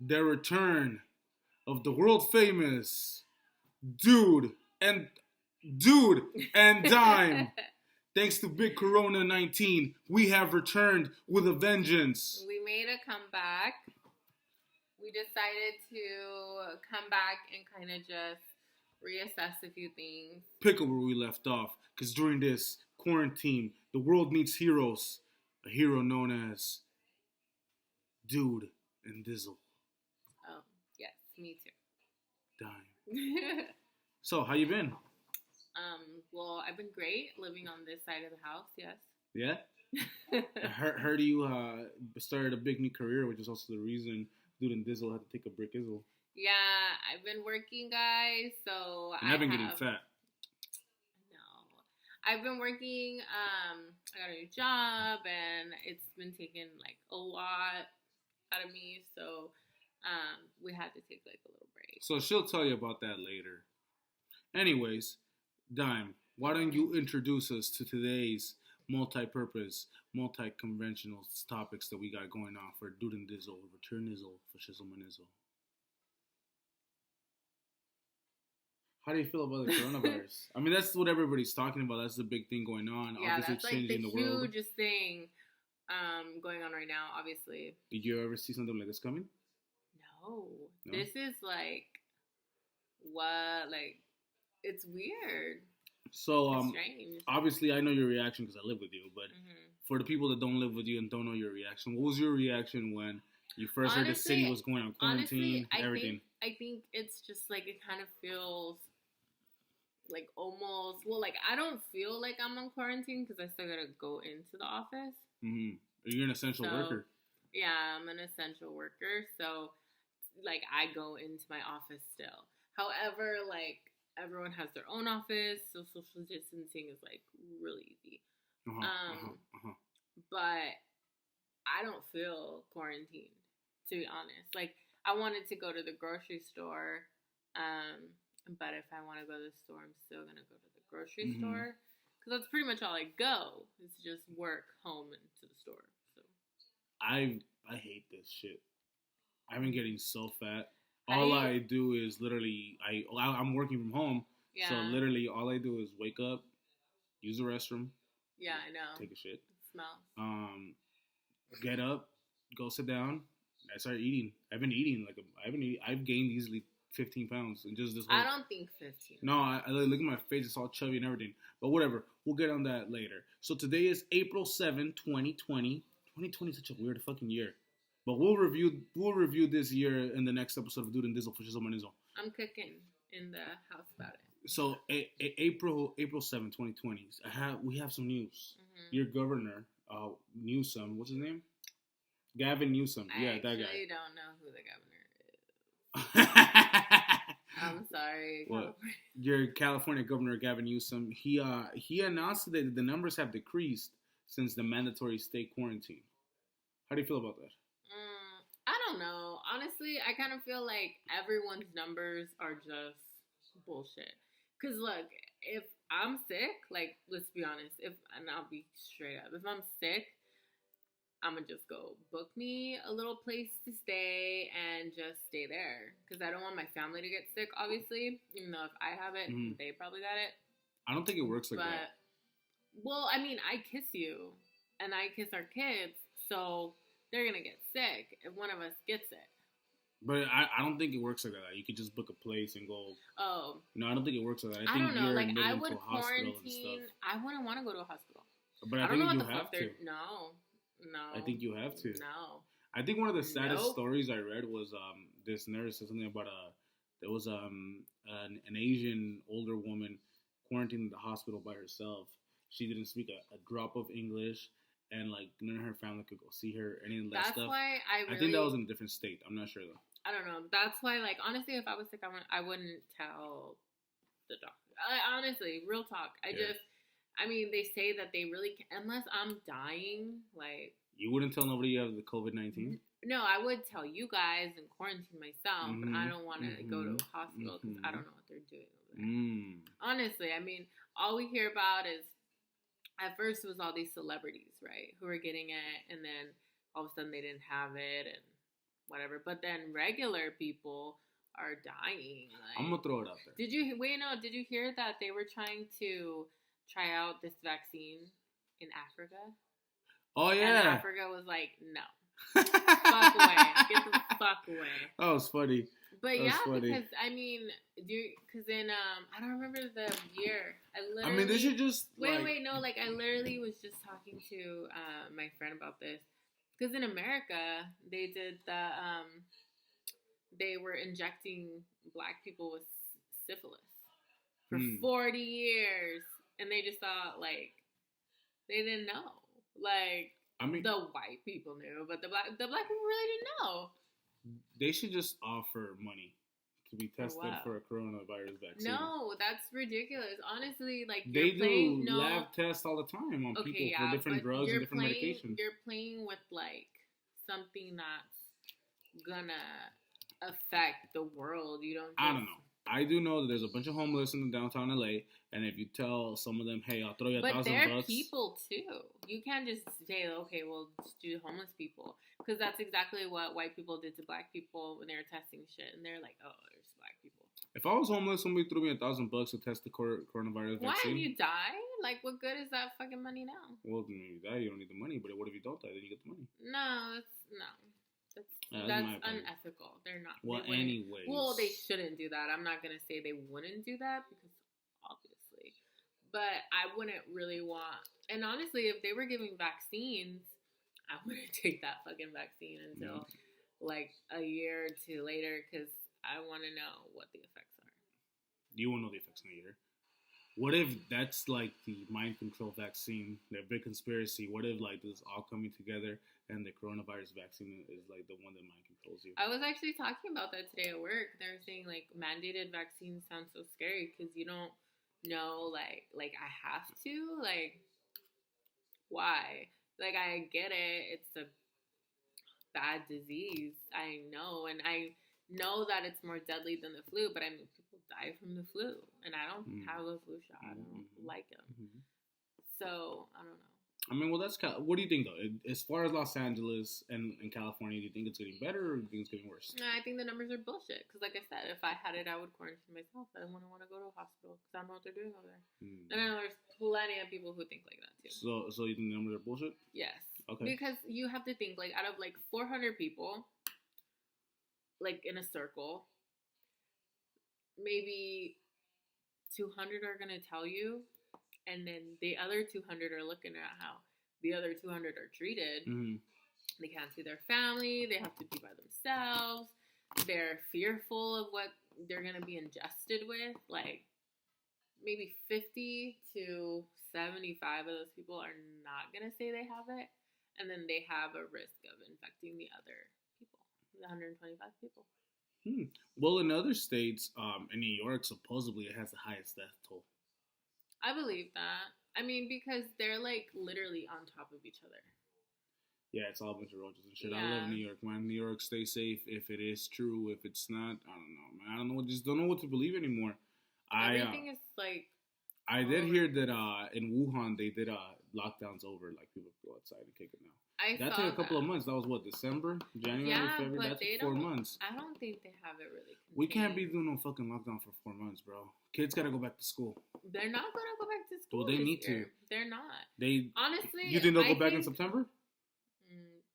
the return of the world famous dude and dude and dime. Thanks to Big Corona 19, we have returned with a vengeance. We made a comeback. We decided to come back and kind of just reassess a few things. Pick up where we left off, because during this quarantine, the world needs heroes. A hero known as Dude and Dizzle. Oh, yes, me too. Dime. So, how you been? Well, I've been great living on this side of the house, yes. Yeah? I heard you started a big new career, which is also the reason Dude and Dizzle had to take a break. Izzle. Yeah, I've been working, guys, so And I've been getting fat. No. I've been working, I got a new job, and it's been taking, like, a lot out of me, so we had to take, like, a little break. So she'll tell you about that later. Anyways, Dime, why don't you introduce us to today's multi-purpose, multi-conventional topics that we got going on for Dude and Dizzle, Return Izzle, for Shizzle and Izzle. How do you feel about the coronavirus? I mean, that's what everybody's talking about. That's the big thing going on. Yeah, obviously, that's like changing the the world. hugest thing going on right now, obviously. Did you ever see something like this coming? No. No? This is like, what? Like, it's weird. So, It's strange. obviously, I know your reaction because I live with you. But for the people that don't live with you and don't know your reaction, what was your reaction when you first heard the city was going on quarantine, everything? I think it's just like it kind of feels like almost, well, like I don't feel like I'm on quarantine because I still gotta go into the office. Mm-hmm. You're an essential worker. Yeah, I'm an essential worker, so like I go into my office still. However, like everyone has their own office, so social distancing is like really easy. But I don't feel quarantined, to be honest. Like I wanted to go to the grocery store, but if I want to go to the store, I'm still gonna go to the grocery store because that's pretty much all I go. It's just work, home, and to the store. So I hate this shit. I've been getting so fat. All I do is literally I'm working from home, so literally all I do is wake up, use the restroom. Yeah, I know. Take a shit. It smells. Get up, go sit down. I start eating. I've gained easily 15 pounds in just this whole... I don't think 15. No, I look at my face, it's all chubby and everything. But whatever, we'll get on that later. So today is April 7, 2020. 2020 is such a weird fucking year. But we'll review this year in the next episode of Dude and Dizzle for Shizzle and Izzle. I'm cooking in the house about it. So April 7, 2020. We have some news. Your governor, Newsom, what's his name? Gavin Newsom. Yeah, that guy. I actually don't know who the governor is. I'm sorry. What? Your California governor, Gavin Newsom, he announced that the numbers have decreased since the mandatory state quarantine. How do you feel about that? I don't know. Honestly, I kind of feel like everyone's numbers are just bullshit. Because look, if I'm sick, like, let's be honest, and I'll be straight up, if I'm sick, I'm going to just go book me a little place to stay and just stay there. Because I don't want my family to get sick, obviously. Even though if I have it, they probably got it. I don't think it works like that. Well, I mean, I kiss you and I kiss our kids, so they're going to get sick if one of us gets it. But I don't think it works like that. You could just book a place and go. Oh. No, I don't think it works like that. I don't know. Like, I would quarantine. I wouldn't want to go to a hospital. But I think you have to. No. I think you have to. No. I think one of the saddest stories I read was this nurse said something about there was an Asian older woman quarantined in the hospital by herself. She didn't speak a drop of English, and like none of her family could go see her. Any of that stuff. That's why I think that was in a different state. I'm not sure though. I don't know. That's why, like, honestly, if I was sick, I wouldn't tell the doctor. Honestly, real talk. I mean, they say that they really can't, unless I'm dying, like... You wouldn't tell nobody you have the COVID-19? No, I would tell you guys and quarantine myself, but I don't want to go to a hospital because I don't know what they're doing over there. Honestly, I mean, all we hear about is, at first it was all these celebrities, right, who were getting it, and then all of a sudden they didn't have it, and whatever. But then regular people are dying. Like, I'm gonna throw it out there. Did you hear that they were trying to try out this vaccine in Africa? Oh yeah. And Africa was like, no. Fuck away. Get the fuck away. That was funny. But because I mean, because in I don't remember the year. I mean, they should just wait, no, like I literally was just talking to my friend about this, because in America they did they were injecting black people with syphilis for 40 years, and they just thought like they didn't know, like. I mean, the white people knew, but the black people really didn't know. They should just offer money to be tested for a coronavirus vaccine. No, that's ridiculous. Honestly, like they do lab tests all the time on people for different drugs and different medications. You're playing with like something that's gonna affect the world. You don't. I don't know. I do know that there's a bunch of homeless in downtown LA, and if you tell some of them, "Hey, I'll throw you $1,000," but they're people too. You can't just say, "Okay, well, just do homeless people," because that's exactly what white people did to black people when they were testing shit, and they're like, "Oh, there's black people." If I was homeless, somebody threw me $1,000 to test the coronavirus vaccine. Why, if you die? Like, what good is that fucking money now? Well, then you die, you don't need the money. But what if you don't die? Then you get the money. No, that's unethical. They're not. Well, anyways. Well, they shouldn't do that. I'm not going to say they wouldn't do that, because obviously. But I wouldn't really want... And honestly, if they were giving vaccines, I wouldn't take that fucking vaccine until like a year or two later, because I want to know what the effects are. You won't know the effects in a year. What if that's like the mind control vaccine, the big conspiracy? What if like this is all coming together and the coronavirus vaccine is like the one that mind controls you? I was actually talking about that today at work. They were saying like mandated vaccines sound so scary because you don't know like I have to, like, why? Like, I get it. It's a bad disease. I know. And I know that it's more deadly than the flu, but I mean, people die from the flu, and I don't have a flu shot. I don't like them. So, I don't know. I mean, well, what do you think, though? As far as Los Angeles and California, do you think it's getting better or do you think it's getting worse? I think the numbers are bullshit. Because, like I said, if I had it, I would quarantine myself. I wouldn't want to go to a hospital because I don't know what they're doing over there. And I know there's plenty of people who think like that, too. So you think the numbers are bullshit? Yes. Okay. Because you have to think, like, out of, like, 400 people, like, in a circle, maybe 200 are going to tell you, and then the other 200 are looking at how the other 200 are treated. They can't see their family. They have to be by themselves. They're fearful of what they're going to be ingested with. Like, maybe 50 to 75 of those people are not going to say they have it. And then they have a risk of infecting the other people, the 125 people. Well, in other states, in New York, supposedly it has the highest death toll. I believe that. I mean, because they're, like, literally on top of each other. Yeah, it's all a bunch of roaches and shit. Yeah. I love New York, man. New York, stay safe. If it is true, if it's not, I don't know, man. I don't know. Just don't know what to believe anymore. Everything is, like... I did hear that in Wuhan, they did lockdowns over. Like, people go outside and kick it now. That took a couple of months. That was, what, December? January, February? That took 4 months. I don't think they have it really contained. We can't be doing no fucking lockdown for 4 months, bro. Kids gotta go back to school. They're not gonna go back to school. Well, they need to. They're not. Honestly, you think they'll go back in September?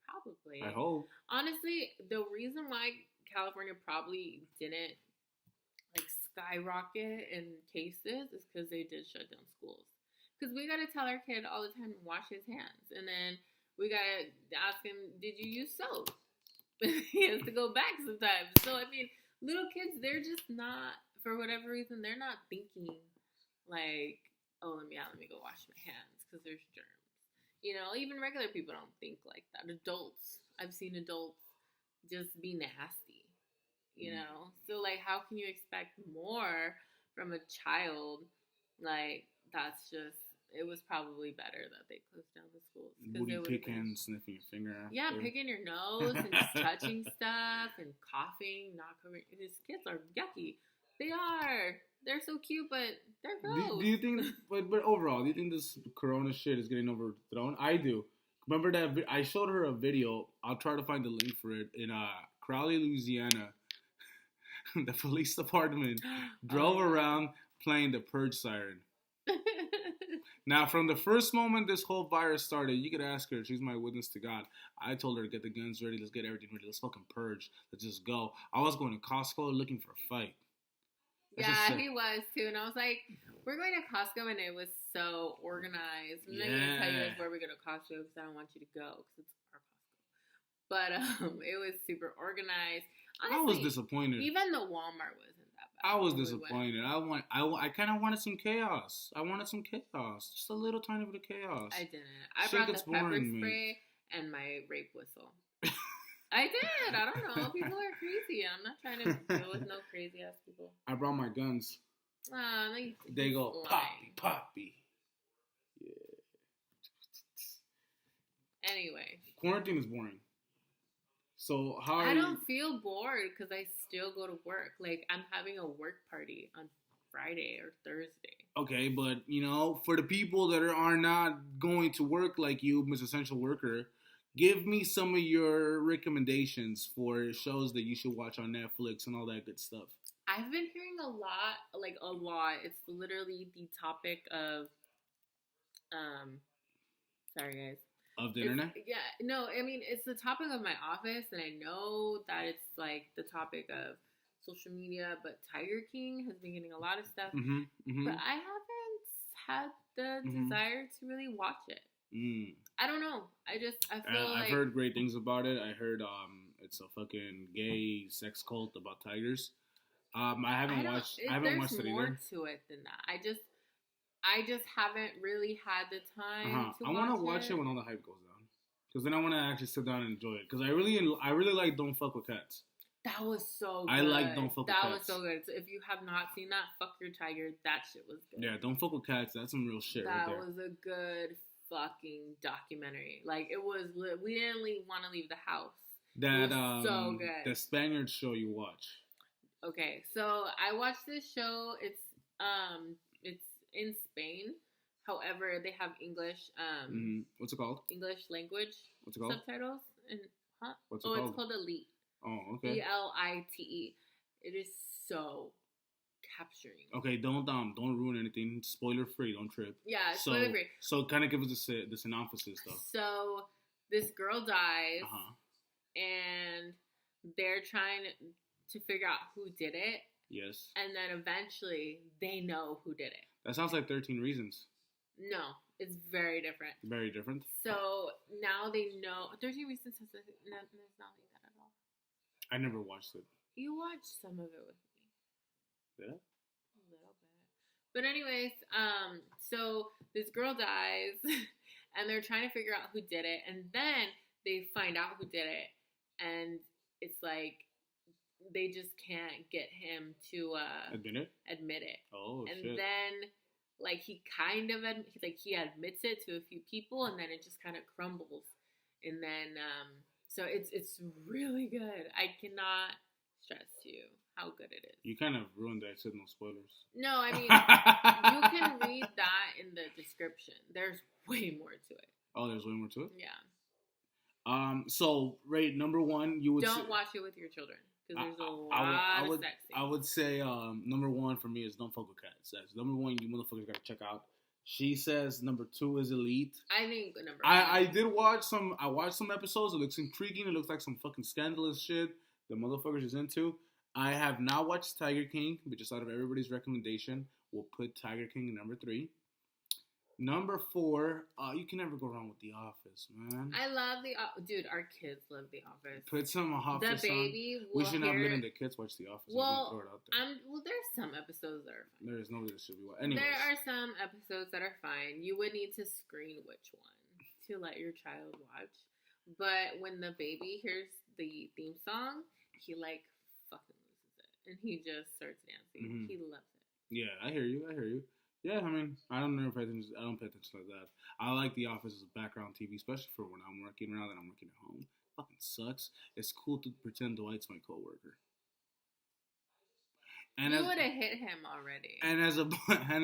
Probably. I hope. Honestly, the reason why California probably didn't like skyrocket in cases is because they did shut down schools. Because we gotta tell our kid all the time to wash his hands, and then we gotta ask him, "Did you use soap?" He has to go back sometimes. So I mean, little kids, they're just not, for whatever reason, they're not thinking like, "Oh, let me go wash my hands," because there's germs. You know, even regular people don't think like that. Adults, I've seen adults just be nasty, you know? So, like, how can you expect more from a child? Like, that's just, it was probably better that they closed down the schools. Booty picking, sniffing your finger after. Yeah, picking your nose and just touching stuff and coughing, not covering. These kids are yucky. They are. They're so cute, but they're gross. Do you think, but overall, do you think this corona shit is getting overthrown? I do. Remember that I showed her a video. I'll try to find the link for it in Crowley, Louisiana, the police department drove around playing the purge siren. Now, from the first moment this whole virus started, you could ask her. She's my witness to God. I told her to get the guns ready. Let's get everything ready. Let's fucking purge. Let's just go. I was going to Costco looking for a fight. Yeah, he was too. And I was like, we're going to Costco, and it was so organized. I'm not going to tell you guys where we're going to Costco because I don't want you to go because it's our Costco. But it was super organized. Honestly, I was disappointed. Even the Walmart wasn't that bad. I was disappointed. I kind of wanted some chaos. I wanted some chaos. Just a little tiny bit of chaos. I didn't. I brought the pepper spray and my rape whistle. I did. I don't know. People are crazy. I'm not trying to deal with no crazy ass people. I brought my guns. They go poppy, poppy. Yeah. Anyway. Quarantine is boring. So how I don't feel bored because I still go to work. Like, I'm having a work party on Friday or Thursday. Okay, but, for the people that are not going to work like you, Miss Essential Worker, give me some of your recommendations for shows that you should watch on Netflix and all that good stuff. I've been hearing a lot. It's literally the topic of, sorry guys. Of the internet? Yeah, no, I mean, it's the topic of my office, and I know that it's like the topic of social media, but Tiger King has been getting a lot of stuff, but I haven't had the desire to really watch it. I don't know. I feel like... I've heard great things about it. I heard it's a fucking gay sex cult about tigers. I haven't watched it either. There's more to it than that. I just haven't really had the time to watch it. I want to watch it when all the hype goes down. Because then I want to actually sit down and enjoy it. Because I really like Don't Fuck With Cats. That was so good. I like Don't Fuck With Cats. That was so good. So if you have not seen that, Fuck Your Tiger, that shit was good. Yeah, Don't Fuck With Cats, that's some real shit right there. That was a good fucking documentary. Like, it was, we didn't want to leave the house. That, it was so good. The Spaniard show you watch. Okay, so I watched this show. It's in Spain. However, they have English. What's it called? English language. What's it called? Subtitles. And What's it called? It's called Elite. Oh, okay. ELITE. It is so capturing. Okay, don't ruin anything. Spoiler free. Don't trip. Yeah, spoiler free. So kind of give us the synopsis though. So this girl dies, and they're trying to figure out who did it. Yes. And then eventually they know who did it. That sounds like 13 Reasons. No, it's very different. Very different? So now they know. 13 Reasons is not like that at all. I never watched it. You watched some of it with me. Yeah? A little bit. But anyways, so this girl dies, and they're trying to figure out who did it. And then they find out who did it. And it's like, they just can't get him to admit it. Oh, and shit. Then like he kind of he admits it to a few people, and then it just kind of crumbles. And then so it's really good. I cannot stress to you how good it is. You kind of ruined that. I said no spoilers. No, I mean you can read that in the description. There's way more to it. Oh, there's way more to it? Yeah. So rate number one, you would don't watch it with your children. Because there's a lot of sex scenes. I would say number one for me is Don't Fuck With Cats. That's number one you motherfuckers gotta check out. She says number two is Elite. I think number I did watch some. I watched some episodes. It looks intriguing. It looks like some fucking scandalous shit the motherfuckers is into. I have not watched Tiger King, but just out of everybody's recommendation, we'll put Tiger King in number 3. Number 4, you can never go wrong with The Office, man. I love dude. Our kids love The Office. Put some Office the baby on. We should not let the kids watch The Office. Well, throw it out there. There's some episodes that are fine. There is nobody that should be watching. Anyways. There are some episodes that are fine. You would need to screen which one to let your child watch. But when the baby hears the theme song, he like fucking loses it, and he just starts dancing. He loves it. Yeah, I hear you. Yeah, I mean, I don't pay attention like that. I like The Office as a background TV, especially for when I'm working around and I'm working at home. Fucking sucks. It's cool to pretend Dwight's my coworker. And you would have hit him already. And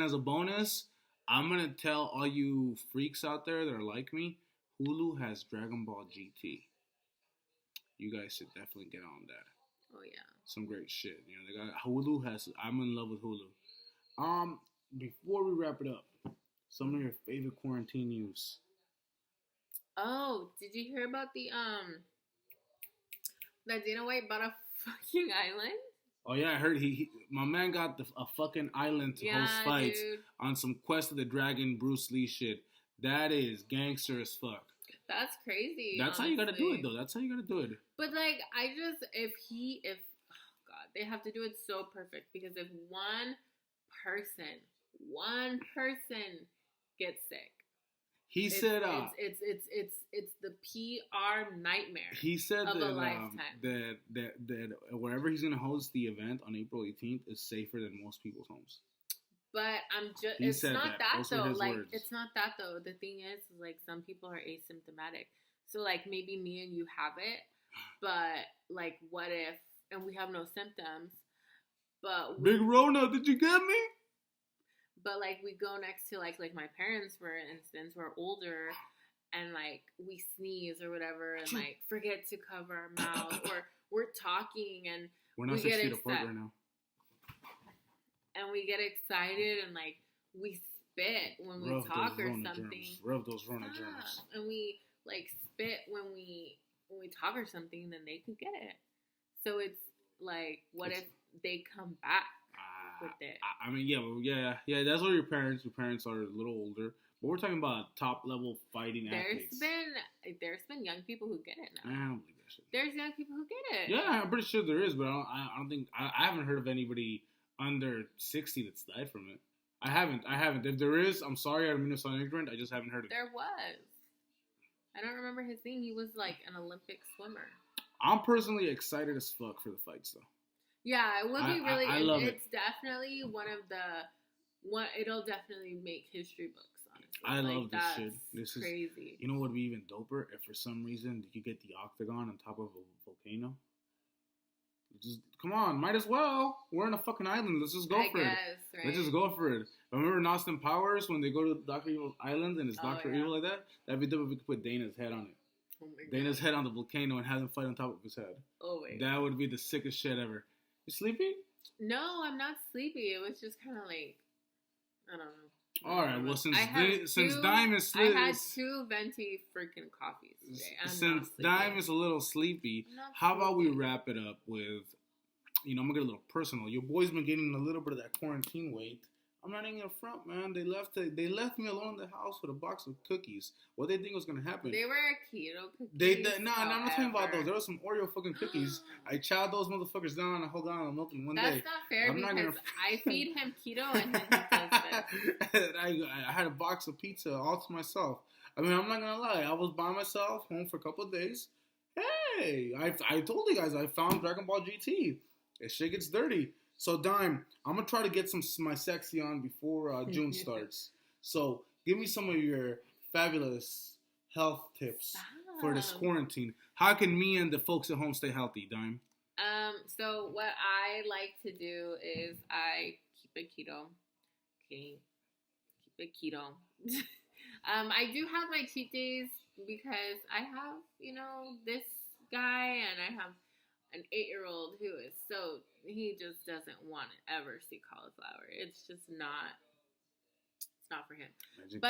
as a bonus, I'm gonna tell all you freaks out there that are like me, Hulu has Dragon Ball GT. you guys should definitely get on that. Oh yeah. Some great shit. You know, they got Hulu has. I'm in love with Hulu. Before we wrap it up, some of your favorite quarantine news. Oh, did you hear about that Dana White bought a fucking island? Oh yeah, I heard my man got a fucking island to host fights on some Quest of the Dragon Bruce Lee shit. That is gangster as fuck. That's crazy. That's honestly how you gotta do it, though. That's how you gotta do it. But like, if oh god, they have to do it so perfect, because if one person gets sick, he said, it's the PR nightmare. He said of that, a lifetime. that wherever he's gonna host the event on April 18th is safer than most people's homes. But it's not that though. Like, it's not that though. The thing is, like, some people are asymptomatic. So like, maybe me and you have it, but like, what if, and we have no symptoms, but Big Rona, did you get me? But like, we go next to like my parents, for instance, who are older, and like we sneeze or whatever, and like forget to cover our mouth, or we're talking and we're not 6 feet apart right now. And we get excited and like we spit when we talk or something. Rub those Rona germs. And we like spit when we talk or something, then they could get it. So it's like, what if they come back with it? I mean, yeah. That's what your parents are a little older. But we're talking about top level fighting athletes. There's been young people who get it now. I don't believe that shit. There's young people who get it. Yeah, I'm pretty sure there is, but I don't think I haven't heard of anybody under 60 that's died from it. I haven't. If there is, I'm sorry, I don't mean to sound ignorant. I just haven't heard of it. There was. I don't remember his name. He was like an Olympic swimmer. I'm personally excited as fuck for the fights, though. Yeah, it will be really. I love it. It's definitely it'll definitely make history books. Honestly, I love this shit. This is crazy. You know what would be even doper? If for some reason you get the octagon on top of a volcano. Just come on, might as well. We're on a fucking island. Let's just go for it. Right? Let's just go for it. Remember in Austin Powers when they go to Dr. Evil's island and it's Dr. Evil like that? That'd be dope if we could put Dana's head on it. Oh my Dana's head on the volcano and have him fight on top of his head. Oh wait. That would be the sickest shit ever. You sleepy? No, I'm not sleepy. It was just kind of like, I don't know. All right. Well, since Dime is sleepy, I had 2 venti freaking coffees today. Since Dime is a little sleepy, how about we wrap it up with, I'm gonna get a little personal. Your boy's been getting a little bit of that quarantine weight. I'm not even in front, man. They left me alone in the house with a box of cookies. What they think was gonna happen? They were keto cookies. No, I'm not talking about those. There were some Oreo fucking cookies. I chowed those motherfuckers down and hold on and milk them one day. That's not fair because I feed him keto and then he does this. I had a box of pizza all to myself. I mean, I'm not gonna lie. I was by myself, home for a couple of days. Hey, I told you guys I found Dragon Ball GT. This shit gets dirty. So, Dime, I'm going to try to get my sexy on before June starts. So, give me some of your fabulous health tips for this quarantine. How can me and the folks at home stay healthy, Dime? So, what I like to do is I keep it keto. Okay. Keep it keto. I do have my cheat days because I have, this guy and I have an 8-year-old who is he just doesn't want to ever see cauliflower. It's just not. It's not for him. Imagine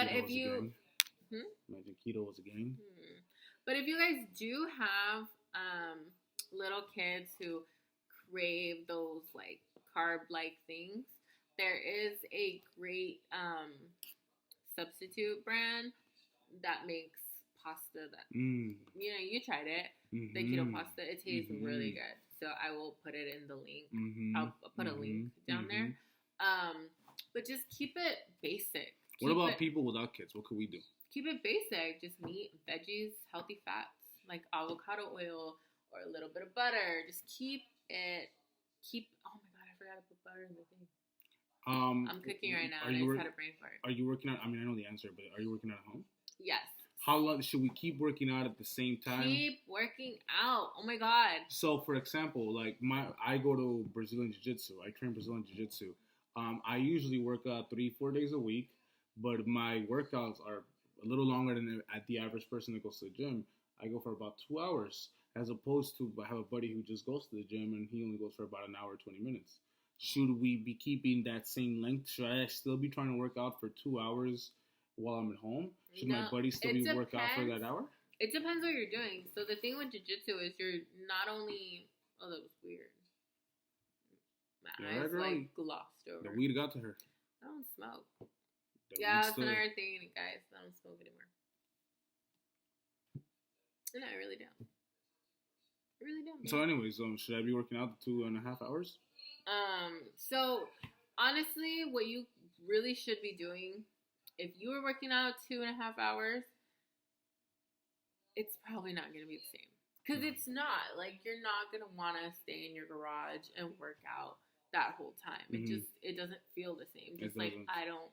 keto was a game. But if you guys do have little kids who crave those like carb-like things, there is a great substitute brand that makes pasta that you tried it. The keto pasta, it tastes really good. So I will put it in the link. I'll put a link down there. But just keep it basic. What about people without kids? What could we do? Keep it basic. Just meat, veggies, healthy fats like avocado oil or a little bit of butter. Just keep. Oh my god, I forgot to put butter in the thing. I'm cooking right now and I just had a brain fart. Are you working out? I mean, I know the answer, but are you working out at home? Yes. How long should we keep working out at the same time? Keep working out. Oh my god. So, for example, like I go to Brazilian Jiu-Jitsu. I train Brazilian Jiu-Jitsu. I usually work out 3-4 days a week, but my workouts are a little longer than at the average person that goes to the gym. I go for about 2 hours. as opposed to I have a buddy who just goes to the gym and he only goes for about an hour 20 minutes. Should we be keeping that same length? Should I still be trying to work out for 2 hours while I'm at home? Should my buddy still be working out for that hour? It depends what you're doing. So the thing with jiu-jitsu is you're not only... Oh, that was weird. My eyes like glossed over. The weed got to her. I don't smoke. That's another thing, guys. I don't smoke anymore. No, I really don't. I really don't. So anyways, should I be working out the 2.5 hours? So honestly, what you really should be doing, if you were working out 2.5 hours, it's probably not going to be the same. Because it's not. Like, you're not going to want to stay in your garage and work out that whole time. It doesn't feel the same. Just like I don't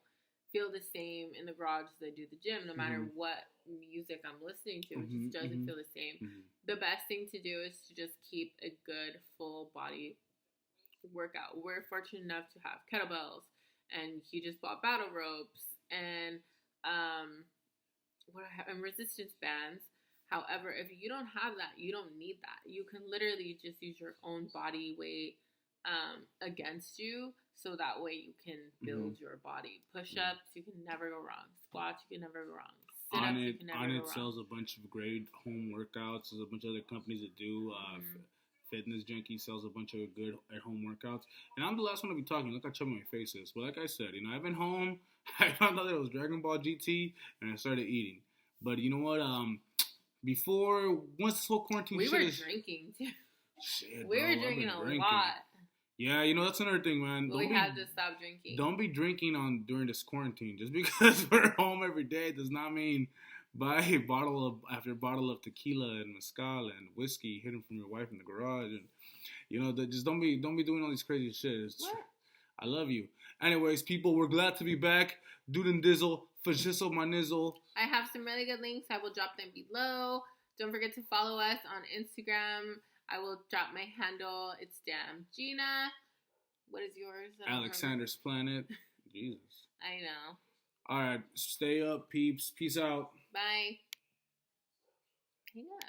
feel the same in the garage as I do the gym, no matter what music I'm listening to. It just doesn't feel the same. The best thing to do is to just keep a good full body workout. We're fortunate enough to have kettlebells, and he just bought battle ropes and and resistance bands. However, if you don't have that, you don't need that. You can literally just use your own body weight against you, so that way you can build your body. Push-ups, you can never go wrong. Squats, you can never go wrong. Sit-ups, you can never go wrong. Onnit sells a bunch of great home workouts. There's a bunch of other companies that do. Fitness Junkie sells a bunch of good at-home workouts. And I'm the last one to be talking. Look how chubby my face is. But like I said, I've been home. I found out that it was Dragon Ball GT, and I started eating. But you know what? Once this whole quarantine we were drinking too. Shit, we were drinking a lot. Yeah, that's another thing, man. We had to stop drinking. Don't be drinking during this quarantine. Just because we're home every day does not mean buy bottle after bottle of tequila and mezcal and whiskey hidden from your wife in the garage, and just don't be doing all these crazy shit. I love you. Anyways, people, we're glad to be back. Dude and Dizzle, Fashizzle my nizzle. I have some really good links. I will drop them below. Don't forget to follow us on Instagram. I will drop my handle. It's Damn Gina. What is yours? Alexander's Planet. Jesus. I know. All right. Stay up, peeps. Peace out. Bye. Hang up.